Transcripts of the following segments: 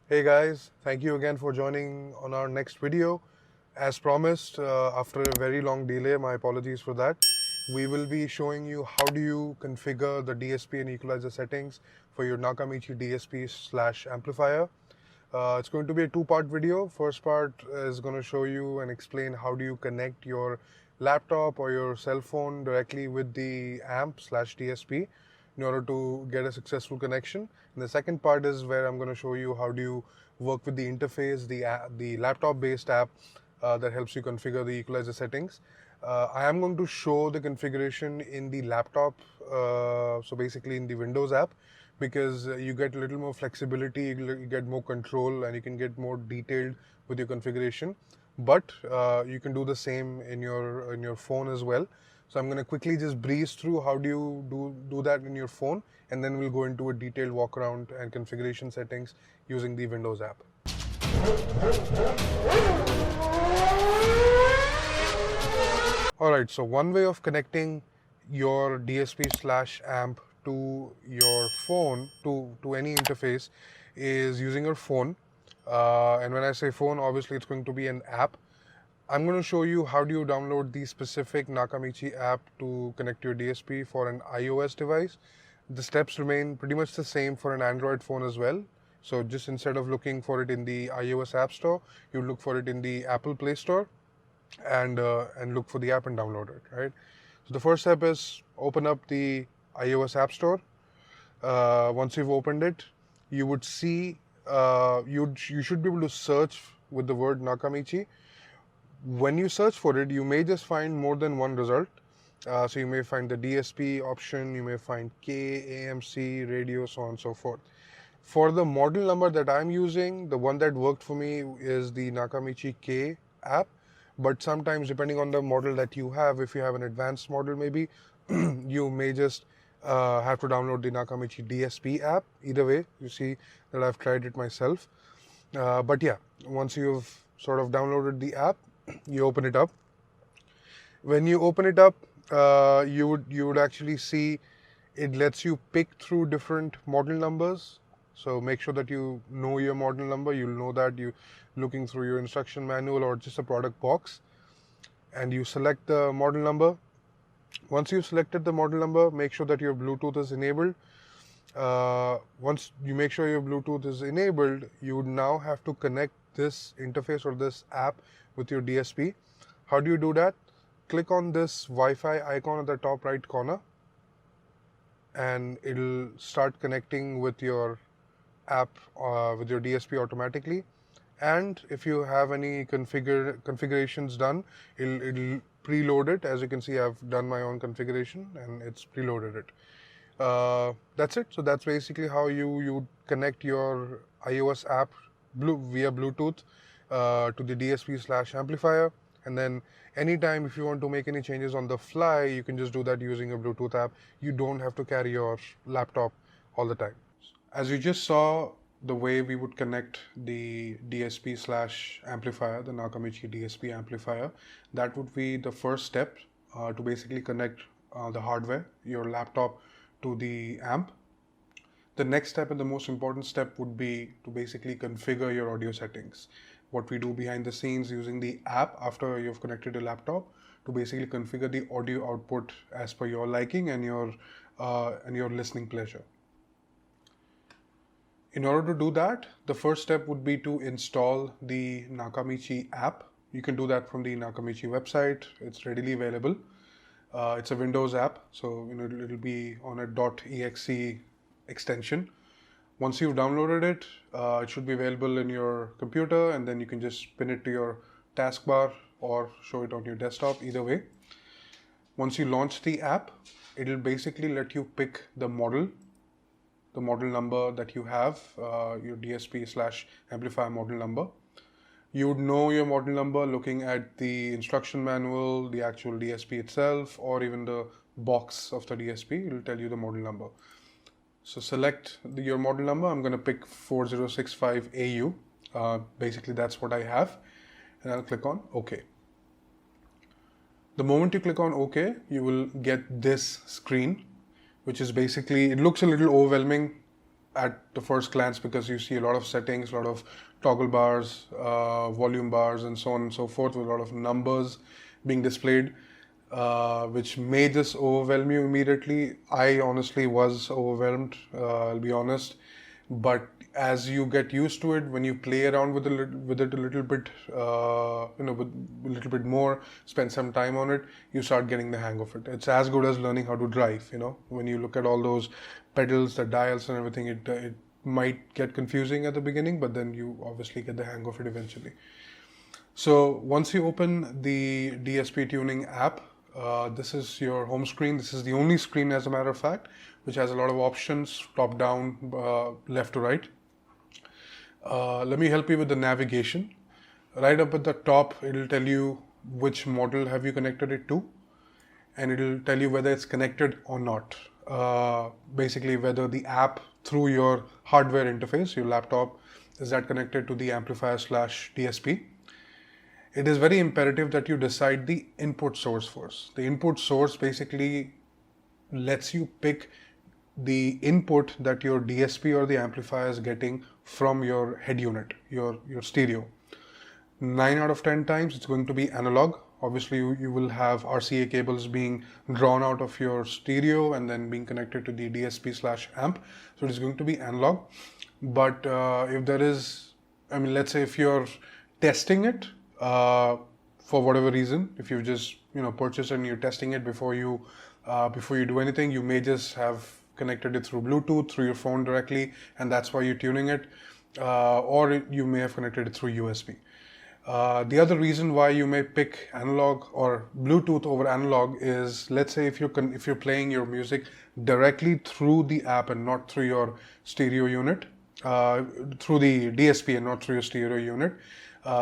Hey guys, thank you again for joining on our next video. As promised, after a very long delay, my apologies for that. We will be showing you how do you configure the DSP and equalizer settings for your Nakamichi DSP slash amplifier. It's going to be a two-part video. First part is going to show you and explain how do you connect your laptop or your cell phone directly with the amp slash DSP in order to get a successful connection. And the second part is where I'm going to show you how do you work with the interface, the laptop-based app that helps you configure the equalizer settings. I am going to show the configuration in the laptop, so basically in the Windows app, because you get a little more flexibility, you get more control, and you can get more detailed with your configuration. But you can do the same in your phone as well. So I'm going to quickly just breeze through how do you do that in your phone, and then we'll go into a detailed walk around and configuration settings using the Windows app. Alright, so one way of connecting your DSP slash amp to your phone, to any interface, is using your phone. And when I say phone, obviously it's going to be an app. I'm going to show you how do you download the specific Nakamichi app to connect your DSP for an iOS device. The steps remain pretty much the same for an Android phone as well. So just instead of looking for it in the iOS App Store, you look for it in the Apple Play Store and look for the app and download it, right? So the first step is open up the iOS App Store. Once you've opened it, you would see you should be able to search with the word Nakamichi. When you search for it, you may just find more than one result. So you may find the DSP option, you may find K, AMC, radio, so on and so forth. For the model number that I'm using, the one that worked for me is the Nakamichi K app. But sometimes, depending on the model that you have, if you have an advanced model maybe, you may just have to download the Nakamichi DSP app. Either way, you see that I've tried it myself. But yeah, once you've sort of downloaded the app, you open it up. When you open it up, you would actually see it lets you pick through different model numbers. So make sure that you know your model number. You'll know that you looking through your instruction manual or just a product box, and you select the model number. Once you've selected the model number, make sure that your Bluetooth is enabled. Once you make sure your Bluetooth is enabled, you would now have to connect this interface or this app with your DSP. How do you do that? Click on this Wi-Fi icon at the top right corner, and it'll start connecting with your app, with your DSP automatically. And if you have any configurations done, it'll preload it. As you can see, I've done my own configuration and it's preloaded it. That's it. So that's basically how you connect your iOS app via Bluetooth to the DSP slash amplifier. And then anytime if you want to make any changes on the fly, you can just do that using a Bluetooth app. You don't have to carry your laptop all the time. As you just saw, the way we would connect the DSP slash amplifier, the Nakamichi DSP amplifier, that would be the first step to basically connect the hardware, your laptop, to the amp. The next step and the most important step would be to basically configure your audio settings. What we do behind the scenes using the app after you've connected your laptop to basically configure the audio output as per your liking and your listening pleasure. In order to do that, the first step would be to install the Nakamichi app. You can do that from the Nakamichi website. It's readily available. It's a Windows app, so it'll be on a .exe extension. Once you've downloaded it, it should be available in your computer, and then you can just pin it to your taskbar or show it on your desktop, either way. Once you launch the app, it'll basically let you pick the model number that you have, your DSP slash amplifier model number. You would know your model number looking at the instruction manual, the actual DSP itself, or even the box of the DSP. It will tell you the model number. So select your model number. I'm going to pick 4065AU. Basically, that's what I have. And I'll click on OK. The moment you click on OK, you will get this screen, which is basically, it looks a little overwhelming at the first glance because you see a lot of settings, a lot of toggle bars, volume bars, and so on and so forth, with a lot of numbers being displayed, which may just overwhelm you immediately. I honestly was overwhelmed, I'll be honest. But as you get used to it, when you play around with it a little bit, with a little bit more, spend some time on it, you start getting the hang of it. It's as good as learning how to drive. When you look at all those pedals, the dials, and everything, it might get confusing at the beginning, but then you obviously get the hang of it eventually. So once you open the DSP tuning app, this is your home screen. This is the only screen, as a matter of fact, which has a lot of options, top down, left to right. Let me help you with the navigation. Right up at the top, it'll tell you which model have you connected it to, and it'll tell you whether it's connected or not. Basically, whether the app through your hardware interface, your laptop, is that connected to the amplifier / DSP. It is very imperative that you decide the input source first. The input source basically lets you pick the input that your DSP or the amplifier is getting from your head unit, your stereo. 9 out of 10 times it's going to be analog. Obviously you will have RCA cables being drawn out of your stereo and then being connected to the DSP / amp. So it is going to be analog. But if there is, let's say if you're testing it, for whatever reason, if you just purchased it and you're testing it before you do anything, you may just have connected it through Bluetooth, through your phone directly, and that's why you're tuning it, or you may have connected it through USB. The other reason why you may pick analog or Bluetooth over analog is, let's say if you're playing your music directly through the app and not through your stereo unit, through the DSP and not through your stereo unit,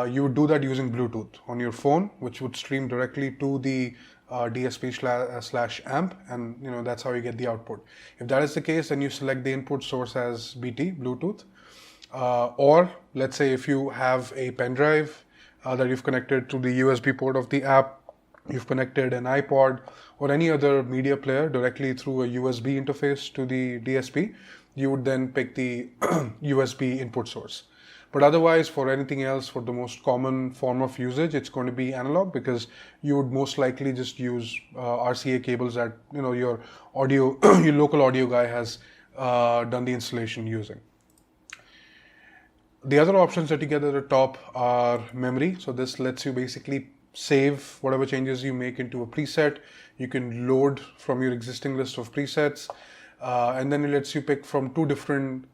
you would do that using Bluetooth on your phone, which would stream directly to the DSP / amp, and that's how you get the output. If that is the case, then you select the input source as BT, Bluetooth, or let's say if you have a pen drive that you've connected to the USB port of the app, you've connected an iPod or any other media player directly through a USB interface to the DSP, you would then pick the USB input source. But otherwise, for anything else, for the most common form of usage, it's going to be analog, because you would most likely just use RCA cables that your audio, your local audio guy has done the installation using. The other options that you get at the top are memory. So this lets you basically save whatever changes you make into a preset. You can load from your existing list of presets, and then it lets you pick from 2 different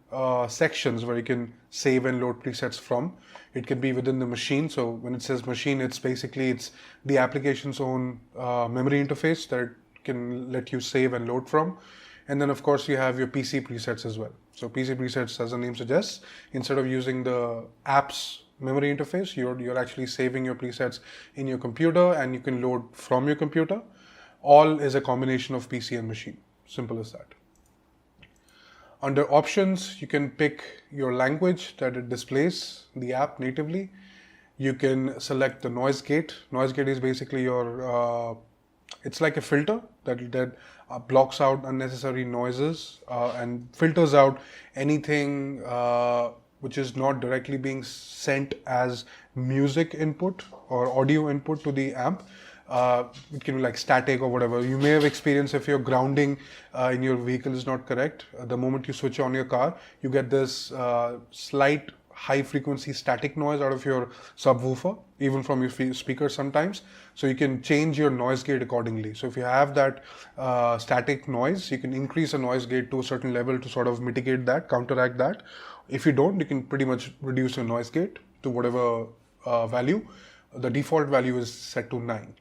sections where you can save and load presets from. It can be within the machine. So when it says machine, it's the application's own memory interface that can let you save and load from. And then of course you have your PC presets as well. So PC presets, as the name suggests, instead of using the app's memory interface, you're actually saving your presets in your computer, and you can load from your computer. All is a combination of PC and machine. Simple as that. Under options, you can pick your language that it displays the app natively. You can select the noise gate. Noise gate is basically your, it's like a filter that blocks out unnecessary noises and filters out anything which is not directly being sent as music input or audio input to the amp. It can be like static or whatever. You may have experienced if your grounding in your vehicle is not correct. The moment you switch on your car, you get this slight high frequency static noise out of your subwoofer, even from your speakers sometimes. So you can change your noise gate accordingly. So if you have that static noise, you can increase the noise gate to a certain level to sort of mitigate that, counteract that. If you don't, you can pretty much reduce your noise gate to whatever value. The default value is set to 9.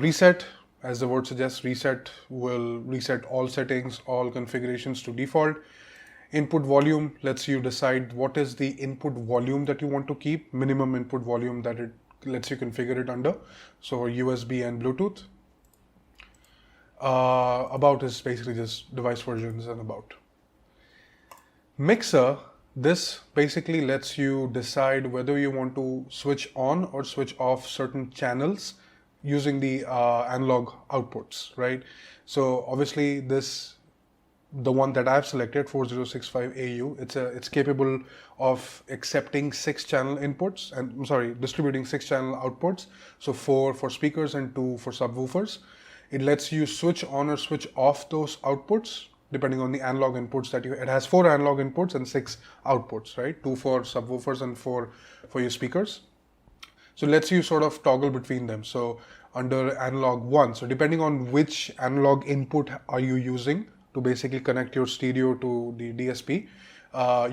Reset, as the word suggests, reset will reset all settings, all configurations to default. Input volume lets you decide what is the input volume that you want to keep, minimum input volume that it lets you configure it under. So USB and Bluetooth. About is basically just device versions and about. Mixer, this basically lets you decide whether you want to switch on or switch off certain channels using the analog outputs, right? So obviously this the one that I've selected, 4065AU, it's capable of accepting 6-channel inputs and distributing 6-channel outputs. So 4 for speakers and 2 for subwoofers. It lets you switch on or switch off those outputs depending on the analog inputs that it has 4 analog inputs and 6 outputs, right? 2 for subwoofers and 4 for your speakers. So it lets you sort of toggle between them. So under analog 1, so depending on which analog input are you using to basically connect your stereo to the DSP,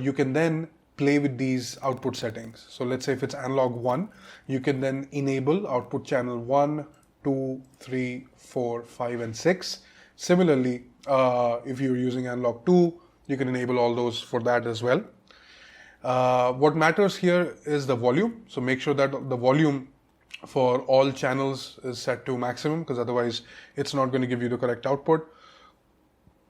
you can then play with these output settings. So let's say if it's analog 1, you can then enable output channel 1, 2, 3, 4, 5, and 6. Similarly, if you're using analog 2, you can enable all those for that as well. What matters here is the volume. So make sure that the volume for all channels is set to maximum, because otherwise it's not going to give you the correct output.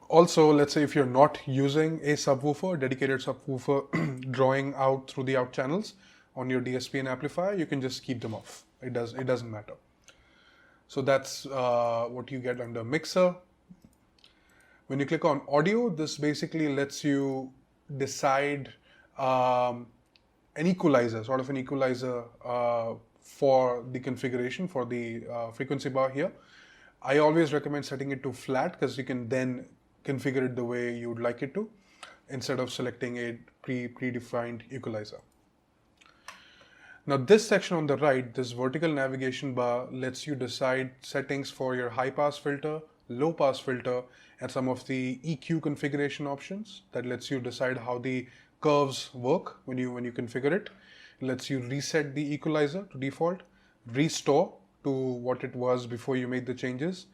Also, let's say if you're not using a subwoofer, dedicated subwoofer drawing out through the out channels on your DSP and amplifier, you can just keep them off. It doesn't matter. So that's what you get under mixer. When you click on audio, this basically lets you decide an equalizer, sort of an equalizer for the configuration for the frequency bar here. I always recommend setting it to flat, because you can then configure it the way you would like it to, instead of selecting a predefined equalizer. Now this section on the right, this vertical navigation bar, lets you decide settings for your high pass filter, low pass filter, and some of the EQ configuration options. That lets you decide how the curves work when you configure it. It lets you reset the equalizer to default, restore to what it was before you made the changes,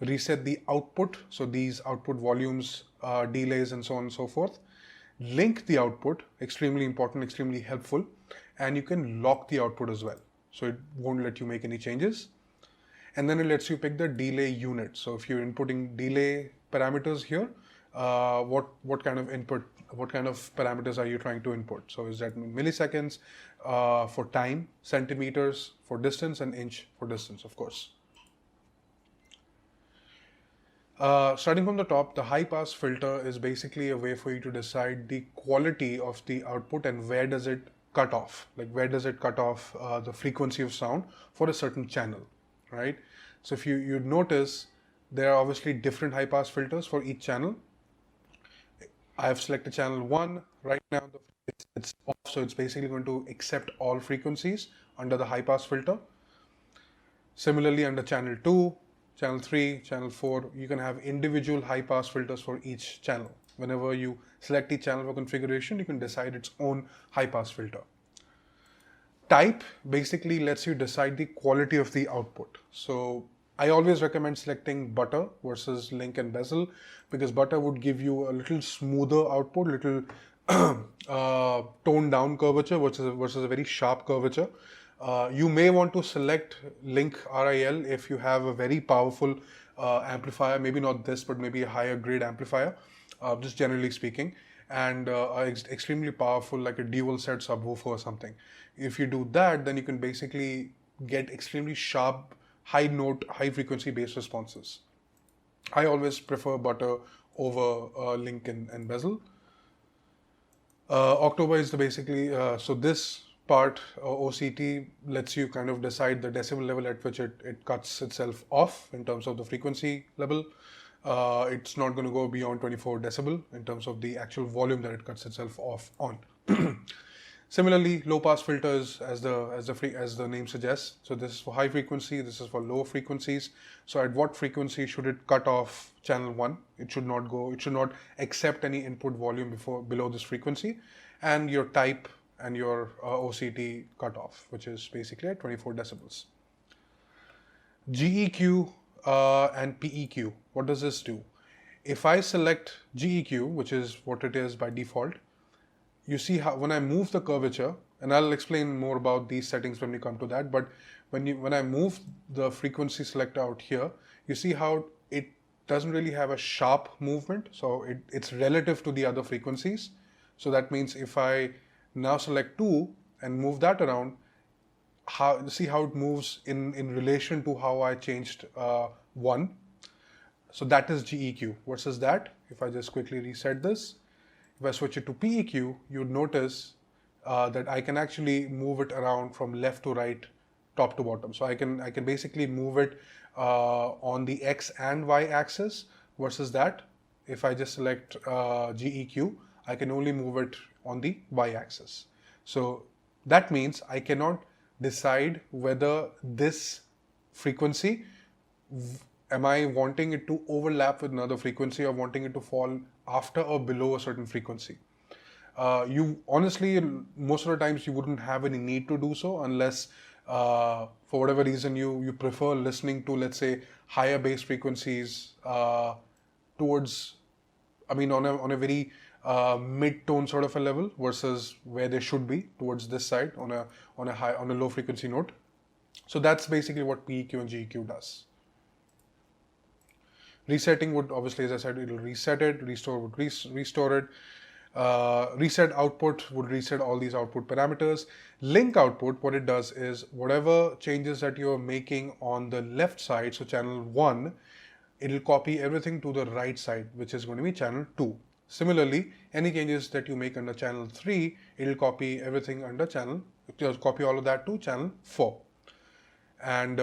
reset the output, so these output volumes, delays, and so on and so forth. Link the output, extremely important, extremely helpful, and you can lock the output as well, so it won't let you make any changes. And then it lets you pick the delay unit. So if you're inputting delay parameters here, what kind of parameters are you trying to input? So is that milliseconds for time, centimeters for distance, and inch for distance, of course. Starting from the top, the high pass filter is basically a way for you to decide the quality of the output and where does it cut off, like where does it cut off the frequency of sound for a certain channel, right? So if you notice, there are obviously different high pass filters for each channel. I have selected channel 1 right now. It's off, so it's basically going to accept all frequencies under the high pass filter. Similarly, under channel 2, channel 3, channel 4, you can have individual high pass filters for each channel. Whenever you select each channel for configuration, you can decide its own high pass filter. Type basically lets you decide the quality of the output. So I always recommend selecting butter versus link and bezel, because butter would give you a little smoother output, little toned down curvature versus a very sharp curvature. You may want to select link RIL if you have a very powerful amplifier, maybe not this, but maybe a higher grade amplifier, just generally speaking, and extremely powerful, like a dual set subwoofer or something. If you do that, then you can basically get extremely sharp, high note, high frequency based responses. I always prefer butter over link and bezel. October is basically, so this part, OCT, lets you kind of decide the decibel level at which it cuts itself off in terms of the frequency level. It's not going to go beyond 24 decibel in terms of the actual volume that it cuts itself off on. Similarly, low pass filters, as the name suggests. So this is for high frequency, this is for low frequencies. So at what frequency should it cut off channel 1? It should not accept any input volume below this frequency, and your type and your OCT cutoff, which is basically at 24 decibels. GEQ and PEQ, what does this do? If I select GEQ, which is what it is by default, you see how when I move the curvature, and I'll explain more about these settings when we come to that, but when I move the frequency selector out here, you see how it doesn't really have a sharp movement, so it's relative to the other frequencies. So that means if I now select 2 and move that around, see how it moves in relation to how I changed 1. So that is GEQ versus that if I just quickly reset this, if I switch it to PEQ, you'd notice that I can actually move it around from left to right, top to bottom. So I can basically move it on the X and Y axis, versus that if I just select GEQ, I can only move it on the Y axis. So that means I cannot decide whether this frequency, am I wanting it to overlap with another frequency or wanting it to fall after or below a certain frequency. You honestly, most of the times you wouldn't have any need to do so unless for whatever reason you prefer listening to, let's say, higher bass frequencies towards, I mean, on a very mid-tone sort of a level versus where they should be towards this side on a low frequency note. So that's basically what PEQ and GEQ does. Resetting would obviously, as I said, it'll reset it. Restore would restore it. Reset output would reset all these output parameters. Link output, what it does is whatever changes that you're making on the left side, so channel 1, it'll copy everything to the right side, which is going to be channel 2. Similarly, any changes that you make under channel 3, it'll copy everything under copy all of that to channel 4. And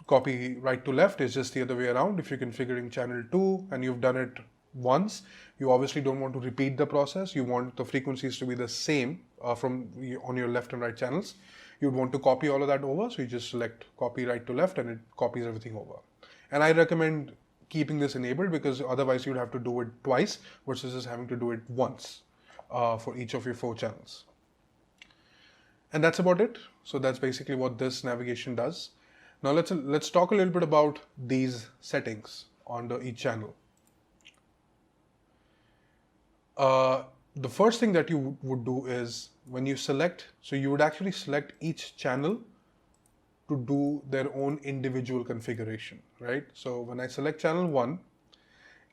copy right to left is just the other way around. If you're configuring channel 2 and you've done it once, you obviously don't want to repeat the process. You want the frequencies to be the same on your left and right channels. You'd want to copy all of that over, so you just select copy right to left and it copies everything over. And I recommend keeping this enabled because otherwise you'd have to do it twice versus just having to do it once for each of your 4 channels. And that's about it. So that's basically what this navigation does. Now let's talk a little bit about these settings under each channel. The first thing that you would do is when you select, so you would actually select each channel to do their own individual configuration, right? So when I select channel 1,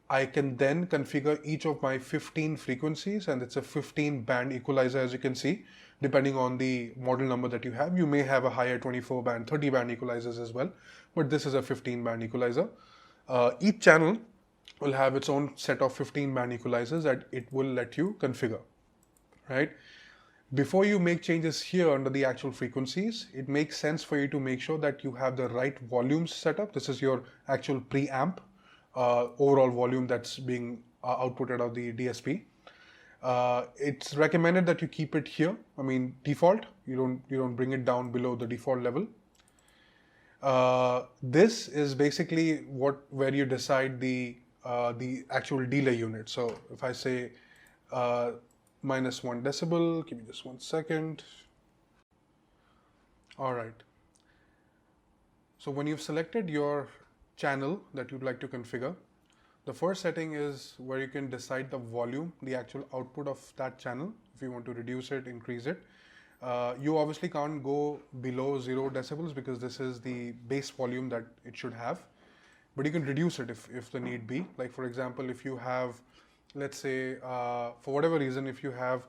I can then configure each of my 15 frequencies, and it's a 15 band equalizer, as you can see, depending on the model number that you have. You may have a higher 24 band, 30 band equalizers as well, but this is a 15 band equalizer. Each channel will have its own set of 15 band equalizers that it will let you configure, right? Before you make changes here under the actual frequencies, it makes sense for you to make sure that you have the right volumes set up. This is your actual preamp overall volume that's being outputted of the DSP. It's recommended that you keep it here. I mean, default. You don't bring it down below the default level. This is basically where you decide the actual delay unit. So if I say -1 decibel, give me just 1 second. All right. So when you've selected your channel that you'd like to configure, the first setting is where you can decide the volume, the actual output of that channel. If you want to reduce it, increase it. You obviously can't go below 0 decibels because this is the base volume that it should have. But you can reduce it if the need be. Like for example, if you have, let's say, for whatever reason, if you have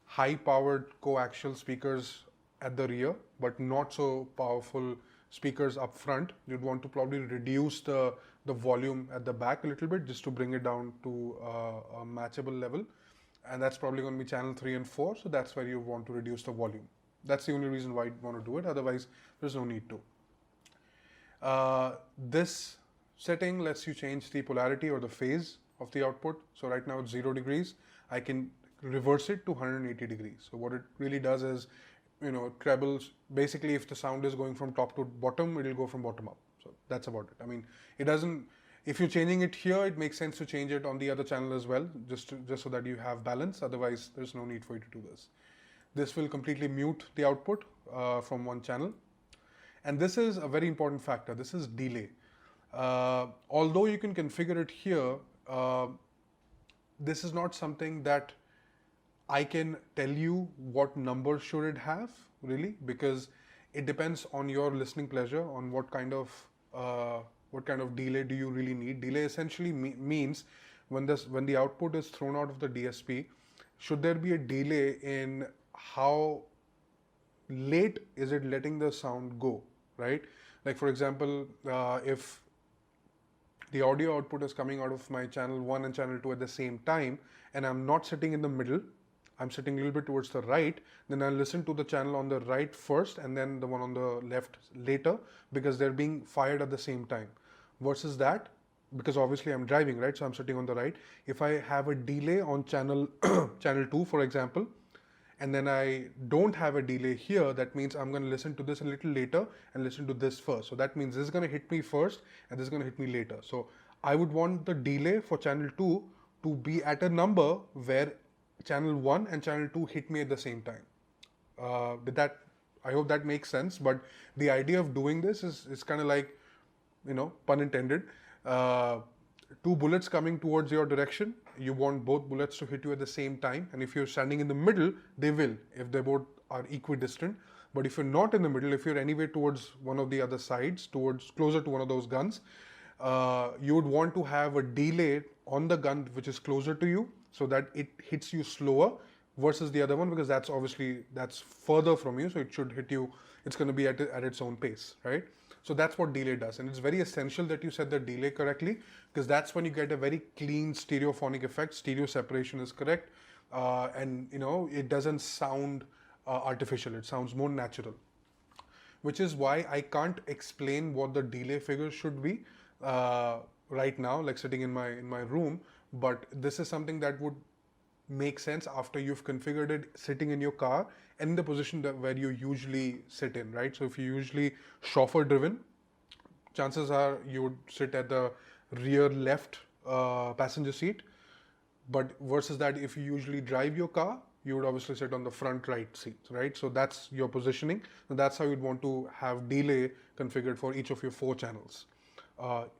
high-powered coaxial speakers at the rear, but not so powerful speakers up front, you'd want to probably reduce the volume at the back a little bit just to bring it down to a matchable level. And that's probably going to be channel 3 and 4, so that's where you want to reduce the volume. That's the only reason why you want to do it, otherwise there's no need to. This setting lets you change the polarity or the phase of the output. So right now it's 0 degrees. I can reverse it to 180 degrees. So what it really does is, trebles, basically if the sound is going from top to bottom, it'll go from bottom up. So that's about it. I mean, it doesn't, if you're changing it here, it makes sense to change it on the other channel as well, just so that you have balance. Otherwise, there's no need for you to do this. This will completely mute the output from one channel. And this is a very important factor. This is delay. Although you can configure it here, this is not something that I can tell you what number should it have, really, because it depends on your listening pleasure, on what kind of delay do you really need. Delay essentially means when the output is thrown out of the DSP, should there be a delay in how late is it letting the sound go, right? Like for example, if the audio output is coming out of my channel 1 and channel 2 at the same time, and I'm not sitting in the middle, I'm sitting a little bit towards the right, then I'll listen to the channel on the right first and then the one on the left later, because they're being fired at the same time. Versus that, because obviously I'm driving, right? So I'm sitting on the right. If I have a delay on channel channel 2, for example, and then I don't have a delay here, that means I'm going to listen to this a little later and listen to this first. So that means this is going to hit me first and this is going to hit me later. So I would want the delay for channel 2 to be at a number where channel 1 and channel 2 hit me at the same time. I hope that makes sense. But the idea of doing this is kind of like, pun intended, two bullets coming towards your direction. You want both bullets to hit you at the same time, and if you're standing in the middle, they will, if they both are equidistant. But if you're not in the middle, if you're anywhere towards one of the other sides, towards closer to one of those guns, you would want to have a delay on the gun which is closer to you, so that it hits you slower versus the other one, because that's further from you, so it should hit you, it's going to be at its own pace, right? So that's what delay does, and it's very essential that you set the delay correctly, because that's when you get a very clean stereophonic effect. Stereo separation is correct, and it doesn't sound artificial. It sounds more natural, which is why I can't explain what the delay figure should be right now, like sitting in my room. But this is something that would make sense after you've configured it sitting in your car and in the position where you usually sit in, right? So if you usually chauffeur driven, chances are you would sit at the rear left passenger seat. But versus that, if you usually drive your car, you would obviously sit on the front right seat, right? So that's your positioning. And that's how you'd want to have delay configured for each of your 4 channels.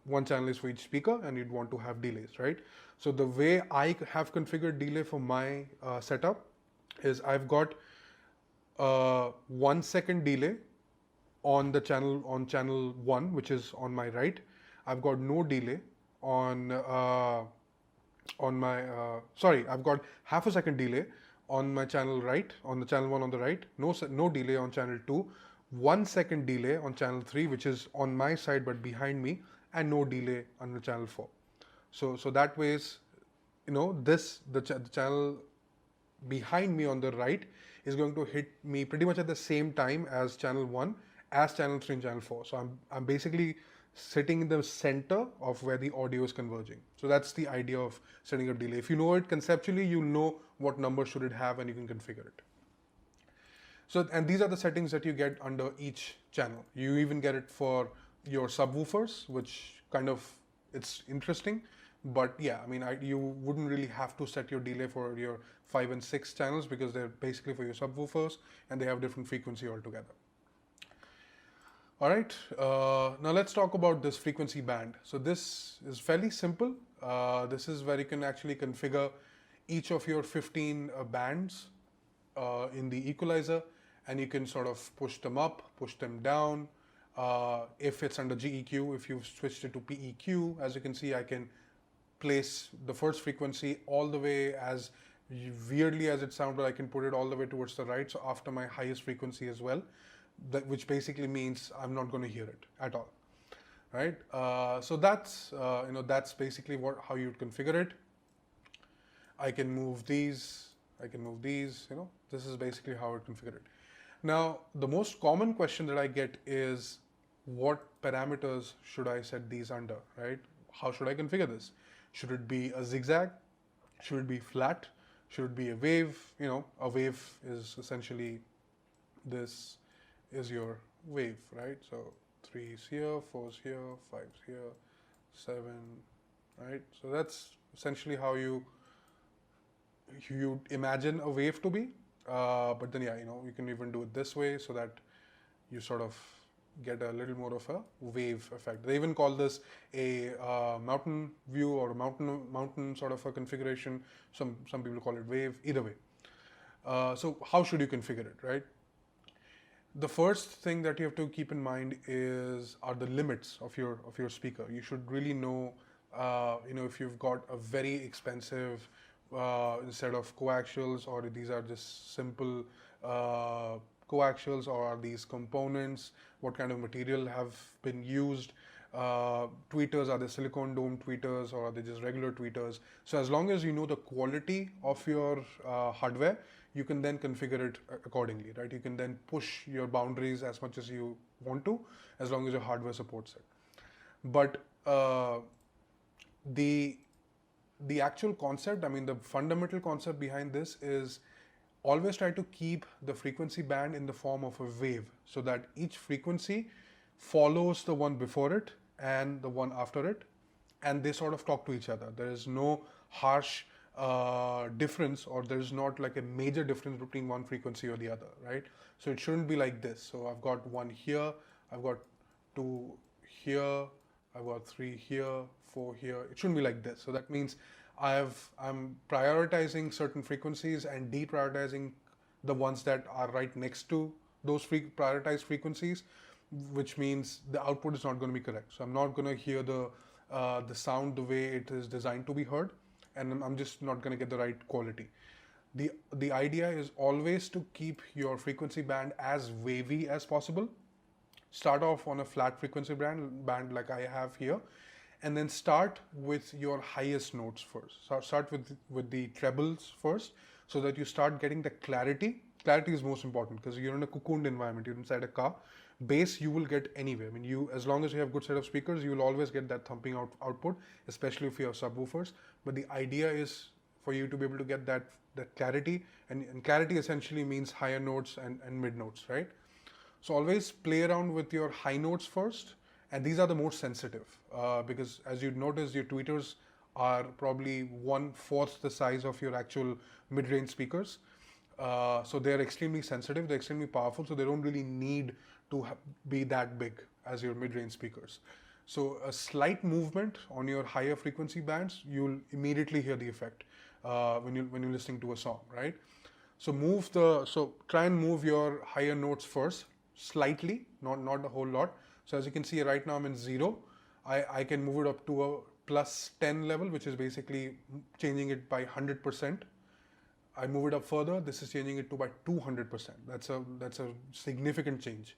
One channel is for each speaker, and you'd want to have delays, right? So the way I have configured delay for my setup is I've got 1 second delay on channel 1, which is on my right. I've got no delay on my I've got half a second delay on my channel right, on the channel 1 on the right. No delay on channel 2. 1 second delay on channel 3, which is on my side but behind me, and no delay on the channel 4. So that ways, the channel behind me on the right is going to hit me pretty much at the same time as channel 1, as channel 3 and channel 4. So I'm basically sitting in the center of where the audio is converging. So that's the idea of setting a delay. If you know it conceptually, you'll know what number should it have and you can configure it. So, and these are the settings that you get under each channel. You even get it for your subwoofers, which kind of, it's interesting. But yeah, I mean, you wouldn't really have to set your delay for your 5 and 6 channels, because they're basically for your subwoofers and they have different frequency altogether. All right, now let's talk about this frequency band. So this is fairly simple. This is where you can actually configure each of your 15 bands in the equalizer, and you can sort of push them up, push them down. If it's under GEQ, if you've switched it to PEQ, as you can see, I can place the first frequency all the way, as weirdly as it sounds, but I can put it all the way towards the right, so after my highest frequency as well, which basically means I'm not going to hear it at all, right? So that's that's basically how you'd configure it. I can move these, this is basically how I configure it. Now, the most common question that I get is, what parameters should I set these under, right? How should I configure this? Should it be a zigzag? Should it be flat? Should it be a wave? A wave is essentially, this is your wave, right? So 3's here, 4's here, 5's here, 7, right? So that's essentially how you imagine a wave to be. But then, yeah, you can even do it this way, so that you sort of get a little more of a wave effect. They even call this a mountain view, or a mountain sort of a configuration. Some people call it wave. Either way. So how should you configure it, right? The first thing that you have to keep in mind are the limits of your speaker. You should really know, if you've got a very expensive set of coaxials, or these are just simple coaxials, or are these components, what kind of material have been used, tweeters, are they silicone dome tweeters or are they just regular tweeters? So as long as you know the quality of your hardware, you can then configure it accordingly, right? You can then push your boundaries as much as you want to, as long as your hardware supports it. But the actual concept, I mean, the fundamental concept behind this is always try to keep the frequency band in the form of a wave, so that each frequency follows the one before it and the one after it, and they sort of talk to each other. There is no harsh difference, or there's not like a major difference between one frequency or the other, right? So it shouldn't be like this. So I've got one here, I've got two here, I've got three here, four here. It shouldn't be like this. So that means I'm prioritizing certain frequencies and deprioritizing the ones that are right next to those prioritized frequencies, which means the output is not going to be correct. So I'm not going to hear the sound the way it is designed to be heard, and I'm just not going to get the right quality. The idea is always to keep your frequency band as wavy as possible. Start off on a flat frequency band like I have here, and then start with your highest notes first. So start with the trebles first, so that you start getting the clarity. Clarity is most important because you're in a cocooned environment, you're inside a car. Bass you will get anyway. I mean, as long as you have good set of speakers, you will always get that thumping output, especially if you have subwoofers. But the idea is for you to be able to get that clarity, and clarity essentially means higher notes and mid notes, right? So always play around with your high notes first, and these are the most sensitive because as you'd notice, your tweeters are probably 1/4 the size of your actual mid-range speakers. So they're extremely sensitive, they're extremely powerful, so they don't really need to be that big as your mid-range speakers. So a slight movement on your higher frequency bands, you'll immediately hear the effect when you're listening to a song, right? So try and move your higher notes first, slightly, not a whole lot. So as you can see right now I'm in 0. I can move it up to a +10 level, which is basically changing it by 100%. I move it up further, this is changing it to by 200%. That's a significant change.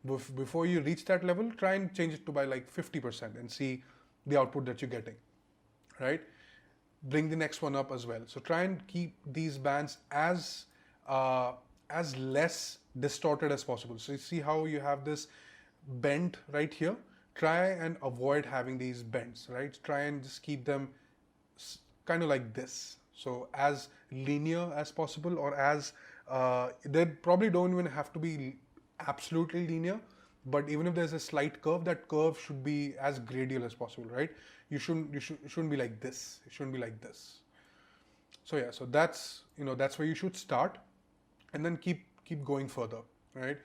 Before you reach that level, try and change it to by like 50% and see the output that you're getting, right? Bring the next one up as well. So try and keep these bands as less distorted as possible. So you see how you have this bend right here? Try and avoid having these bends, right? Try and just keep them kind of like this. So as linear as possible, or as they probably don't even have to be absolutely linear, but even if there's a slight curve, that curve should be as gradial as possible, right? It shouldn't be like this. It shouldn't be like this. So yeah, so that's where you should start, and then keep going further, right?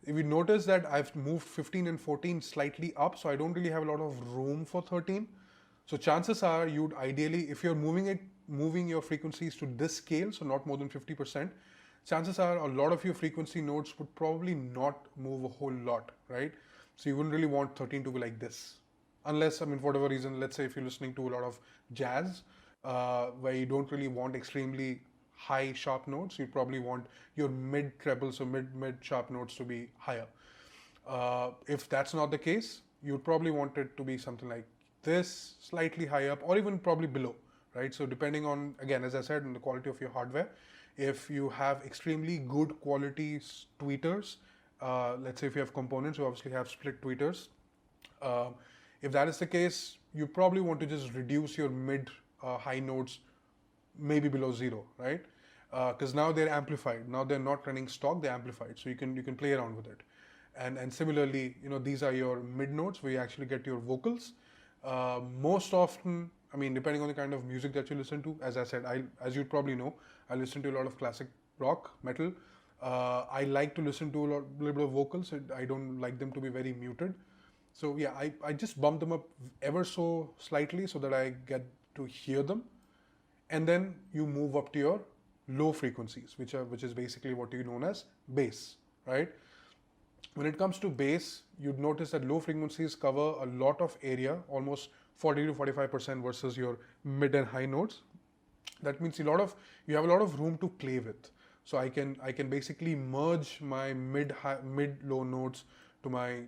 If you notice that I've moved 15 and 14 slightly up, so I don't really have a lot of room for 13. So chances are you'd ideally, if you're moving your frequencies to this scale, so not more than 50%, chances are a lot of your frequency notes would probably not move a whole lot, right? So you wouldn't really want 13 to be like this. Unless, I mean, for whatever reason, let's say if you're listening to a lot of jazz, where you don't really want extremely high sharp notes, you probably want your mid trebles or mid sharp notes to be higher. If that's not the case, you'd probably want it to be something like this, slightly high up, or even probably below, right? So depending on, again, as I said, on the quality of your hardware, if you have extremely good quality tweeters, let's say if you have components, you obviously have split tweeters. If that is the case, you probably want to just reduce your mid high notes maybe below 0, right? Because now they're amplified. Now they're not running stock, they're amplified. So you can play around with it. And similarly, these are your mid notes where you actually get your vocals. Most often, I mean, depending on the kind of music that you listen to, as I said, as you probably know, I listen to a lot of classic rock, metal. I like to listen to a little bit of vocals. I don't like them to be very muted. So yeah, I just bump them up ever so slightly so that I get to hear them. And then you move up to your low frequencies, which is basically what you know as bass, right? When it comes to bass, you'd notice that low frequencies cover a lot of area, almost 40 to 45% versus your mid and high notes. That means you have a lot of room to play with. So I can basically merge my mid low notes to my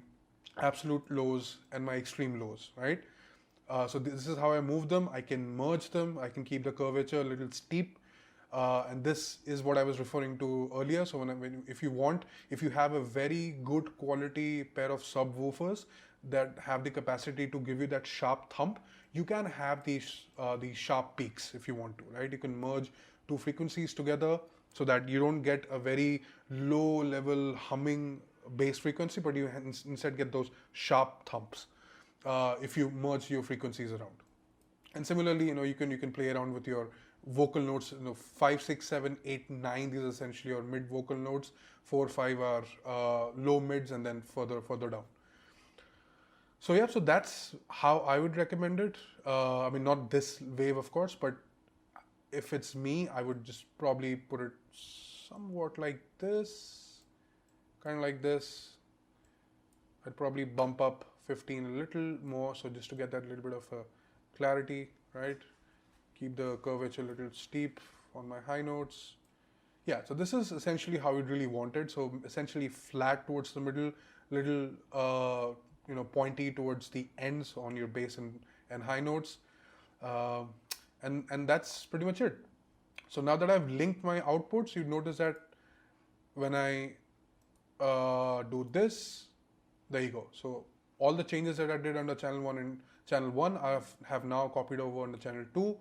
absolute lows and my extreme lows, right? So this is how I move them. I can merge them. I can keep the curvature a little steep. And this is what I was referring to earlier. So if you have a very good quality pair of subwoofers that have the capacity to give you that sharp thump, you can have these sharp peaks if you want to, right? You can merge two frequencies together so that you don't get a very low level humming bass frequency, but you instead get those sharp thumps if you merge your frequencies around. And similarly, you can play around with your vocal notes. 5, 6, 7, 8, 9. These are essentially your mid vocal notes. 4, 5 are low mids, and then further down. So yeah, so that's how I would recommend it. I mean, not this wave, of course, but if it's me, I would just probably put it somewhat like this, kind of like this. I'd probably bump up 15 a little more, so just to get that little bit of clarity, right? Keep the curvature a little steep on my high notes. Yeah, so this is essentially how we really wanted. So essentially flat towards the middle, little pointy towards the ends on your bass and high notes, and that's pretty much it. So now that I've linked my outputs, you notice that when I do this, there you go. So all the changes that I did under channel 1 and channel 1 I have now copied over under channel 2.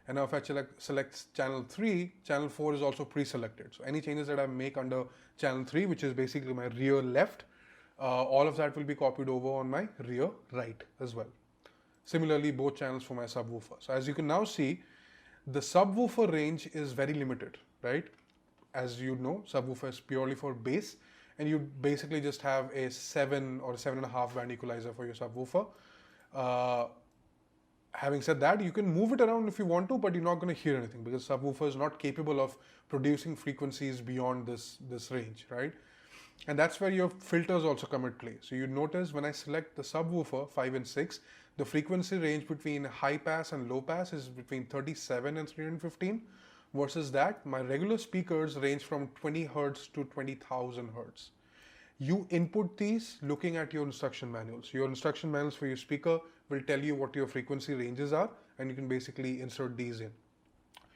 And now if I select channel 3, channel 4 is also pre-selected. So any changes that I make under channel 3, which is basically my rear left, all of that will be copied over on my rear right as well. Similarly, both channels for my subwoofer. So as you can now see, the subwoofer range is very limited, right? As you know, subwoofer is purely for bass, and you basically just have a 7 or 7.5 band equalizer for your subwoofer. Having said that, you can move it around if you want to, but you're not going to hear anything because subwoofer is not capable of producing frequencies beyond this range, right? And that's where your filters also come into play. So you notice when I select the subwoofer 5 and 6, the frequency range between high pass and low pass is between 37 and 315. Versus that, my regular speakers range from 20 hertz to 20,000 hertz. You input these looking at your instruction manuals. Your instruction manuals for your speaker will tell you what your frequency ranges are, and you can basically insert these in.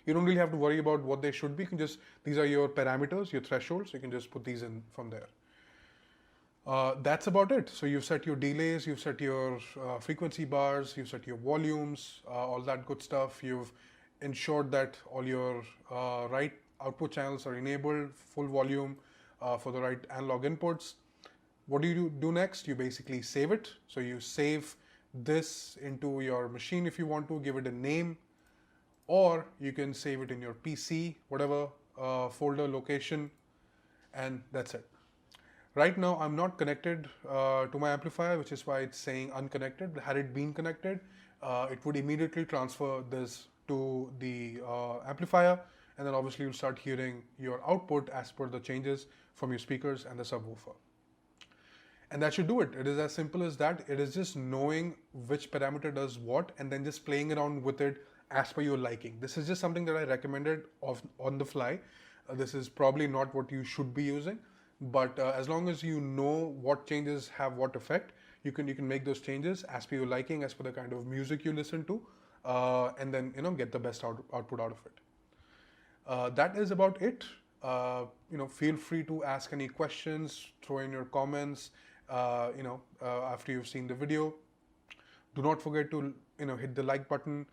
You don't really have to worry about what they should be. You can just, these are your parameters, your thresholds. You can just put these in from there. That's about it. So you've set your delays, you've set your frequency bars, you've set your volumes, all that good stuff. You've ensured that all your right output channels are enabled, full volume for the right analog inputs. What do you do next? You basically save it. So you save this into your machine if you want to, give it a name, or you can save it in your PC, whatever folder location, and that's it. Right now, I'm not connected to my amplifier, which is why it's saying unconnected. Had it been connected, it would immediately transfer this to the amplifier, and then obviously you'll start hearing your output as per the changes from your speakers and the subwoofer. And that should do it. It is as simple as that. It is just knowing which parameter does what and then just playing around with it as per your liking. This is just something that I recommended on the fly. This is probably not what you should be using, but as long as you know what changes have what effect, you can make those changes as per your liking, as per the kind of music you listen to, and then get the best output out of it. That is about it. Feel free to ask any questions, throw in your comments. After you've seen the video, do not forget to hit the like button,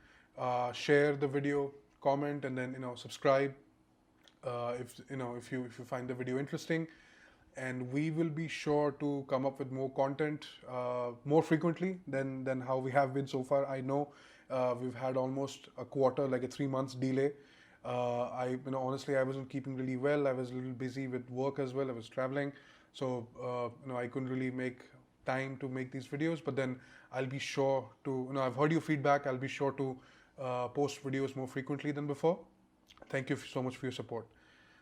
share the video, comment, and then subscribe if you find the video interesting. And we will be sure to come up with more content more frequently than how we have been so far. I know we've had almost a quarter, like a 3 months delay. Honestly, I wasn't keeping really well. I was a little busy with work as well. I was traveling, so I couldn't really make time to make these videos. But then I'll be sure to, I've heard your feedback. I'll be sure to post videos more frequently than before. Thank you so much for your support.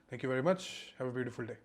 Thank you very much. Have a beautiful day.